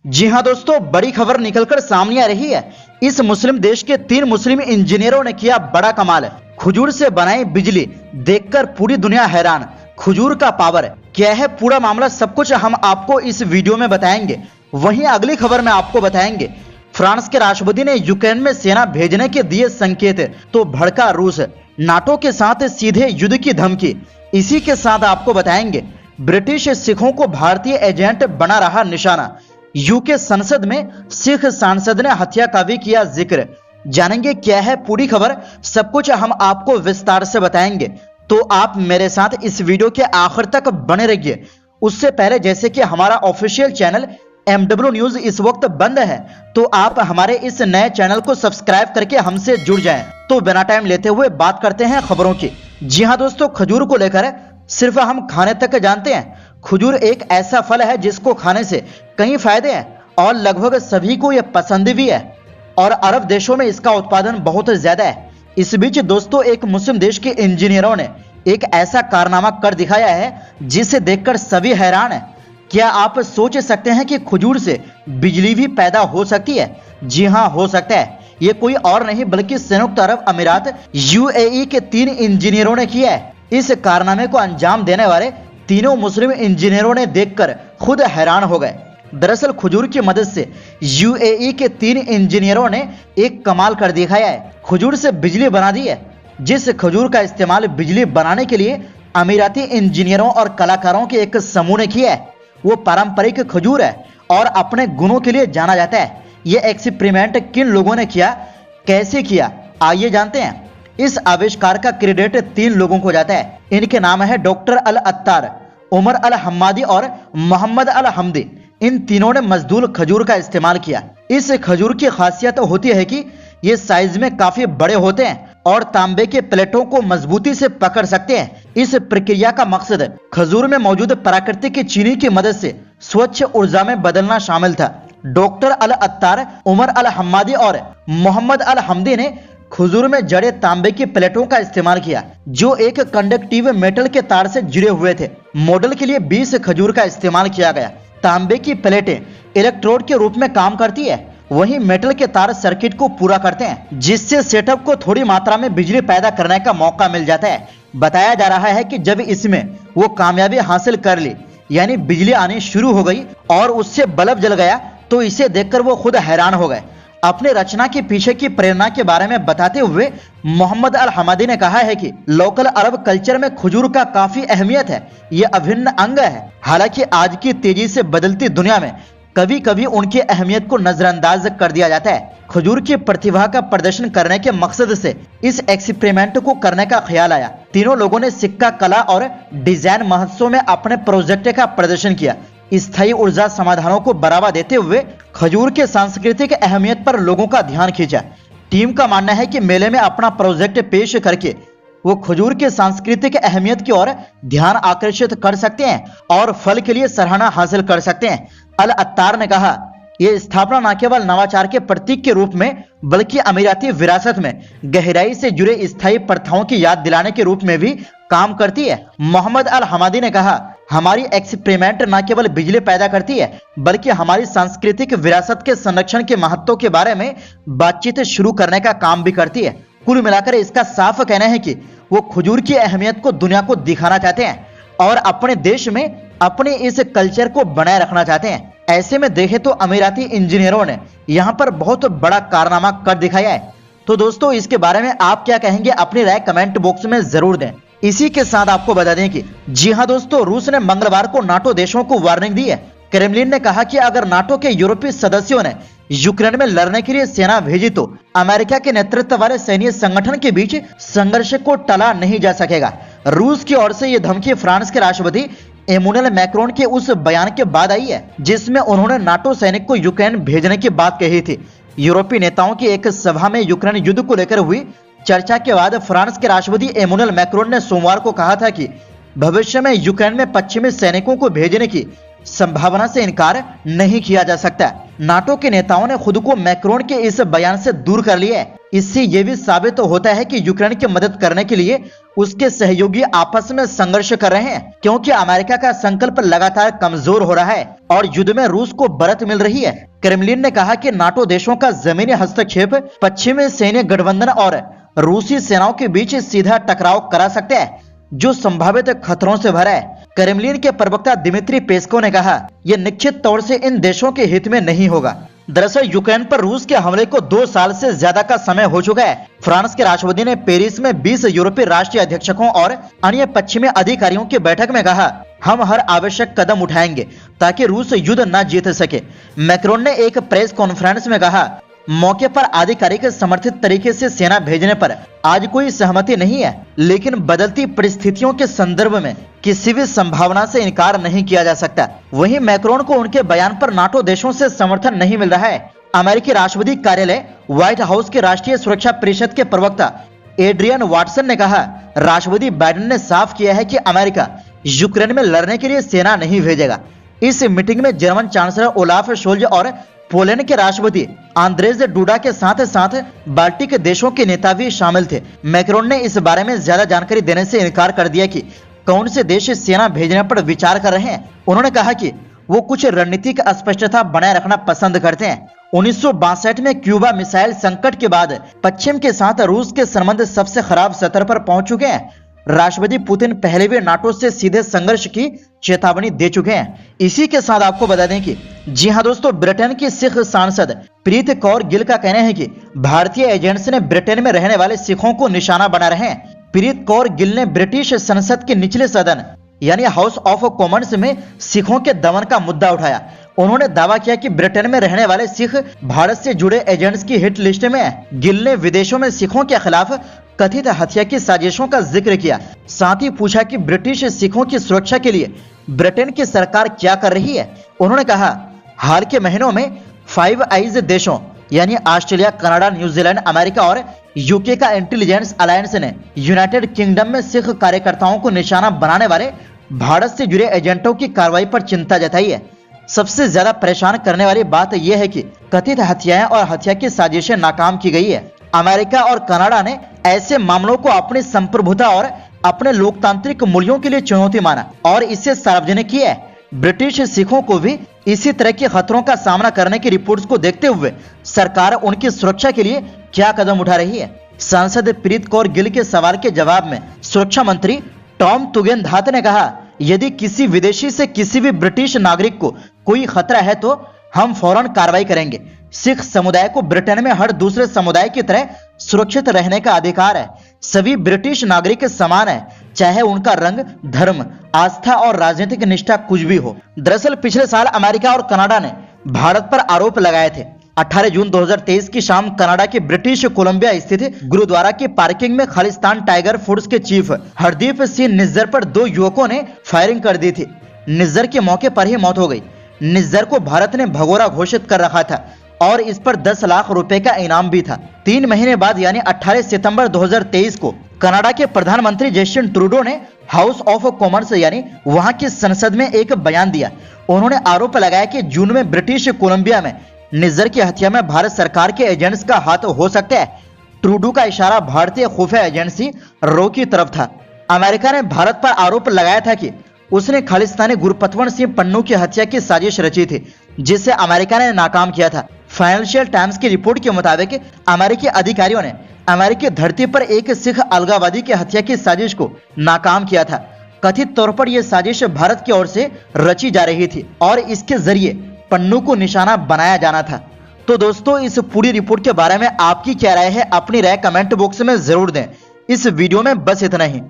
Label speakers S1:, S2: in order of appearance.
S1: जी हां दोस्तों, बड़ी खबर निकलकर सामने आ रही है। इस मुस्लिम देश के 3 मुस्लिम इंजीनियरों ने किया बड़ा कमाल। खजूर से बनाई बिजली देखकर पूरी दुनिया हैरान। खजूर का पावर क्या है, पूरा मामला सब कुछ हम आपको इस वीडियो में बताएंगे। वहीं अगली खबर में आपको बताएंगे फ्रांस के राष्ट्रपति ने यूक्रेन में सेना भेजने के दिए संकेत, तो भड़का रूस। नाटो के साथ सीधे युद्ध की धमकी। इसी के साथ आपको बताएंगे ब्रिटिश सिखों को भारतीय एजेंट बना रहा निशाना। यूके संसद में सिख सांसद ने हत्या का भी किया जिक्र। जानेंगे क्या है पूरी खबर, सब कुछ हम आपको विस्तार से बताएंगे, तो आप मेरे साथ इस वीडियो के आखिर तक बने रहिए। उससे पहले जैसे कि हमारा ऑफिशियल चैनल MW न्यूज इस वक्त बंद है, तो आप हमारे इस नए चैनल को सब्सक्राइब करके हमसे जुड़ जाएं। तो बिना टाइम लेते हुए बात करते हैं खबरों की। जी हां दोस्तों, खजूर को लेकर सिर्फ हम खाने तक जानते हैं। खजूर एक ऐसा फल है जिसको खाने से कई फायदे हैं और लगभग सभी को यह पसंद भी है, और अरब देशों में इसका उत्पादन बहुत ज्यादा है। इस बीच दोस्तों, एक मुस्लिम देश के इंजीनियरों ने एक ऐसा कारनामा कर दिखाया है जिसे देखकर सभी हैरान हैं। क्या आप सोच सकते हैं कि खजूर से बिजली भी पैदा हो सकती है? जी हां, हो सकता है। ये कोई और नहीं बल्कि संयुक्त अरब अमीरात UAE के 3 इंजीनियरों ने किया है। इस कारनामे को अंजाम देने वाले तीनों मुस्लिम इंजीनियरों ने देखकर खुद हैरान हो गए। दरअसल खजूर की मदद से UAE के 3 इंजीनियरों ने एक कमाल कर दिखाया है। खजूर से बिजली बना दी है। जिस खजूर का इस्तेमाल बिजली बनाने के लिए अमीराती इंजीनियरों और कलाकारों के एक समूह ने किया है, वो पारंपरिक खजूर है और अपने गुणों के लिए जाना जाता है। ये एक्सपेरिमेंट किन लोगों ने किया, कैसे किया, आइए जानते हैं। इस आविष्कार का क्रेडिट 3 लोगों को जाता है। इनके नाम है डॉक्टर अल अत्तार, उमर अल हम्मादी और मोहम्मद अल हमदी। इन तीनों ने मजदूर खजूर का इस्तेमाल किया। इस खजूर की खासियत होती है कि ये साइज में काफी बड़े होते हैं और तांबे के प्लेटों को मजबूती से पकड़ सकते हैं। इस प्रक्रिया का मकसद खजूर में मौजूद प्राकृतिक चीनी की मदद से स्वच्छ ऊर्जा में बदलना शामिल था। डॉक्टर अल अत्तार, उमर अल हम्मादी और मोहम्मद अल हमदी ने खजूर में जड़े तांबे की प्लेटों का इस्तेमाल किया, जो एक कंडक्टिव मेटल के तार से जुड़े हुए थे। मॉडल के लिए 20 खजूर का इस्तेमाल किया गया। तांबे की प्लेटें इलेक्ट्रोड के रूप में काम करती है, वहीं मेटल के तार सर्किट को पूरा करते हैं, जिससे सेटअप को थोड़ी मात्रा में बिजली पैदा करने का मौका मिल जाता है। बताया जा रहा है कि जब इसमें वो कामयाबी हासिल कर ली, यानी बिजली आनी शुरू हो गई और उससे बल्ब जल गया, तो इसे देखकर वो खुद हैरान हो गए। अपने रचना के पीछे की प्रेरणा के बारे में बताते हुए मोहम्मद अल हमादी ने कहा है कि लोकल अरब कल्चर में खजूर का काफी अहमियत है। यह अभिन्न अंग है। हालांकि आज की तेजी से बदलती दुनिया में कभी कभी उनकी अहमियत को नजरअंदाज कर दिया जाता है। खजूर की प्रतिभा का प्रदर्शन करने के मकसद से इस एक्सपेरिमेंट को करने का ख्याल आया। तीनों लोगों ने सिक्का कला और डिजाइन महोत्सव में अपने प्रोजेक्ट का प्रदर्शन किया। स्थायी ऊर्जा समाधानों को बढ़ावा देते हुए खजूर के सांस्कृतिक अहमियत पर लोगों का ध्यान खींचा। टीम का मानना है कि मेले में अपना प्रोजेक्ट पेश करके वो खजूर के सांस्कृतिक अहमियत की ओर ध्यान आकर्षित कर सकते हैं और फल के लिए सराहना हासिल कर सकते हैं। अल अत्तार ने कहा, यह स्थापना न केवल नवाचार के प्रतीक के रूप में बल्कि अमीराती विरासत में गहराई से जुड़े स्थायी प्रथाओं की याद दिलाने के रूप में भी काम करती है। मोहम्मद अल हमादी ने कहा, हमारी एक्सपेरिमेंट न केवल बिजली पैदा करती है बल्कि हमारी सांस्कृतिक विरासत के संरक्षण के महत्व के बारे में बातचीत शुरू करने का काम भी करती है। कुल मिलाकर इसका साफ कहना है कि वो खजूर की अहमियत को दुनिया को दिखाना चाहते हैं और अपने देश में अपने इस कल्चर को बनाए रखना चाहते हैं। ऐसे में देखें तो अमीराती इंजीनियरों ने यहाँ पर बहुत बड़ा कारनामा कर दिखाया है। तो दोस्तों, इसके बारे में आप क्या कहेंगे, अपनी राय कमेंट बॉक्स में जरूर दें। इसी के साथ आपको बता दें कि जी हां दोस्तों, रूस ने मंगलवार को नाटो देशों को वार्निंग दी है। क्रेमलिन ने कहा कि अगर नाटो के यूरोपीय सदस्यों ने यूक्रेन में लड़ने के लिए सेना भेजी तो अमेरिका के नेतृत्व वाले सैन्य संगठन के बीच संघर्ष को टला नहीं जा सकेगा। रूस की ओर से यह धमकी फ्रांस के राष्ट्रपति इमैनुअल मैक्रोन के उस बयान के बाद आई है जिसमें उन्होंने नाटो सैनिक को यूक्रेन भेजने की बात कही थी। यूरोपीय नेताओं की एक सभा में यूक्रेन युद्ध को लेकर हुई चर्चा के बाद फ्रांस के राष्ट्रपति इमैनुअल मैक्रोन ने सोमवार को कहा था कि भविष्य में यूक्रेन में पश्चिमी सैनिकों को भेजने की संभावना से इनकार नहीं किया जा सकता। नाटो के नेताओं ने खुद को मैक्रोन के इस बयान से दूर कर लिया है। इससे यह भी साबित होता है कि यूक्रेन की मदद करने के लिए उसके सहयोगी आपस में संघर्ष कर रहे हैं, क्योंकि अमेरिका का संकल्प लगातार कमजोर हो रहा है और युद्ध में रूस को बढ़त मिल रही है। क्रेमलिन ने कहा कि नाटो देशों का जमीनी हस्तक्षेप पश्चिमी सैन्य गठबंधन और रूसी सेनाओं के बीच सीधा टकराव करा सकते हैं, जो संभावित खतरों से भरा है। क्रेमलिन के प्रवक्ता दिमित्री पेस्को ने कहा, यह निश्चित तौर से इन देशों के हित में नहीं होगा। दरअसल यूक्रेन पर रूस के हमले को 2 साल से ज्यादा का समय हो चुका है। फ्रांस के राष्ट्रपति ने पेरिस में 20 यूरोपीय राष्ट्रीय अध्यक्षों और अन्य पश्चिमी अधिकारियों की बैठक में कहा, हम हर आवश्यक कदम उठाएंगे ताकि रूस युद्ध न जीत सके। मैक्रोन ने एक प्रेस कॉन्फ्रेंस में कहा, मौके पर आधिकारिक समर्थित तरीके से सेना भेजने पर आज कोई सहमति नहीं है, लेकिन बदलती परिस्थितियों के संदर्भ में किसी भी संभावना से इनकार नहीं किया जा सकता। वहीं मैक्रोन को उनके बयान पर नाटो देशों से समर्थन नहीं मिल रहा है। अमेरिकी राष्ट्रपति कार्यालय व्हाइट हाउस के राष्ट्रीय सुरक्षा परिषद के प्रवक्ता एड्रियन वाटसन ने कहा, राष्ट्रपति बाइडेन ने साफ किया है कि अमेरिका यूक्रेन में लड़ने के लिए सेना नहीं भेजेगा। इस मीटिंग में जर्मन चांसलर ओलाफ शोल्ज और पोलैंड के राष्ट्रपति आंद्रेज डूडा के साथ साथ बाल्टिक देशों के नेता भी शामिल थे। मैक्रोन ने इस बारे में ज्यादा जानकारी देने से इनकार कर दिया कि कौन से देश सेना भेजने पर विचार कर रहे हैं। उन्होंने कहा कि वो कुछ रणनीतिक अस्पष्टता बनाए रखना पसंद करते हैं। 1962 में क्यूबा मिसाइल संकट के बाद पश्चिम के साथ रूस के संबंध सबसे खराब स्तर पर पहुंच चुके हैं। राष्ट्रपति पुतिन पहले भी नाटो से सीधे संघर्ष की चेतावनी दे चुके हैं। इसी के साथ आपको बता दें कि जी हां दोस्तों, ब्रिटेन की सिख सांसद प्रीत कौर गिल का कहना है कि भारतीय एजेंट्स ने ब्रिटेन में रहने वाले सिखों को निशाना बना रहे हैं। प्रीत कौर गिल ने ब्रिटिश संसद के निचले सदन यानी हाउस ऑफ कॉमन्स में सिखों के दमन का मुद्दा उठाया। उन्होंने दावा किया कि ब्रिटेन में रहने वाले सिख भारत से जुड़े एजेंट्स की हिट लिस्ट में है। गिल ने विदेशों में सिखों के खिलाफ कथित हत्या की साजिशों का जिक्र किया। साथ ही पूछा कि ब्रिटिश सिखों की सुरक्षा के लिए ब्रिटेन की सरकार क्या कर रही है। उन्होंने कहा, हाल के महीनों में फाइव आइज देशों यानी ऑस्ट्रेलिया, कनाडा, न्यूजीलैंड, अमेरिका और यूके का इंटेलिजेंस अलायंस ने यूनाइटेड किंगडम में सिख कार्यकर्ताओं को निशाना बनाने वाले भारत से जुड़े एजेंटों की कार्रवाई पर चिंता जताई है। सबसे ज्यादा परेशान करने वाली बात यह है कि कथित हत्याएं और हत्या की साजिशें नाकाम की गई है। अमेरिका और कनाडा ने ऐसे मामलों को अपनी संप्रभुता और अपने लोकतांत्रिक मूल्यों के लिए चुनौती माना और इसे सार्वजनिक किया है। ब्रिटिश सिखों को भी इसी तरह के खतरों का सामना करने की रिपोर्ट्स को देखते हुए सरकार उनकी सुरक्षा के लिए क्या कदम उठा रही है। सांसद प्रीत कौर गिल के सवाल के जवाब में सुरक्षा मंत्री टॉम तुगेनधात ने कहा, यदि किसी विदेशी से किसी भी ब्रिटिश नागरिक को कोई खतरा है तो हम फौरन कार्रवाई करेंगे। सिख समुदाय को ब्रिटेन में हर दूसरे समुदाय की तरह सुरक्षित रहने का अधिकार है। सभी ब्रिटिश नागरिक समान है, चाहे उनका रंग, धर्म, आस्था और राजनीतिक निष्ठा कुछ भी हो। दरअसल पिछले साल अमेरिका और कनाडा ने भारत पर आरोप लगाए थे। 18 जून 2023 की शाम कनाडा के ब्रिटिश कोलंबिया स्थित गुरुद्वारा की पार्किंग में खालिस्तान टाइगर फोर्स के चीफ हरदीप सिंह निज्जर पर 2 युवकों ने फायरिंग कर दी थी। निज्जर के मौके पर ही मौत हो गई। निज्जर को भारत ने भगोड़ा घोषित कर रखा था और इस पर 10 लाख रुपए का इनाम भी था। 3 महीने बाद यानी 18 सितंबर 2023 को कनाडा के प्रधानमंत्री जस्टिन ट्रूडो ने हाउस ऑफ कॉमन्स यानी वहां की संसद में एक बयान दिया। उन्होंने आरोप लगाया कि जून में ब्रिटिश कोलंबिया में निज्जर की हत्या में भारत सरकार के एजेंट्स का हाथ हो सकता है। ट्रूडो का इशारा भारतीय खुफिया एजेंसी रो की तरफ था। अमेरिका ने भारत पर आरोप लगाया था कि उसने खालिस्तानी गुरपतवंत सिंह पन्नू की हत्या की साजिश रची थी, जिसे अमेरिका ने नाकाम किया था। फाइनेंशियल टाइम्स की रिपोर्ट के मुताबिक अमेरिकी अधिकारियों ने अमेरिकी धरती पर एक सिख अलगाववादी की हत्या की साजिश को नाकाम किया था। कथित तौर पर यह साजिश भारत की ओर से रची जा रही थी और इसके जरिए पन्नू को निशाना बनाया जाना था। तो दोस्तों, इस पूरी रिपोर्ट के बारे में आपकी क्या राय है? अपनी राय कमेंट बॉक्स में जरूर दें। इस वीडियो में बस इतना ही।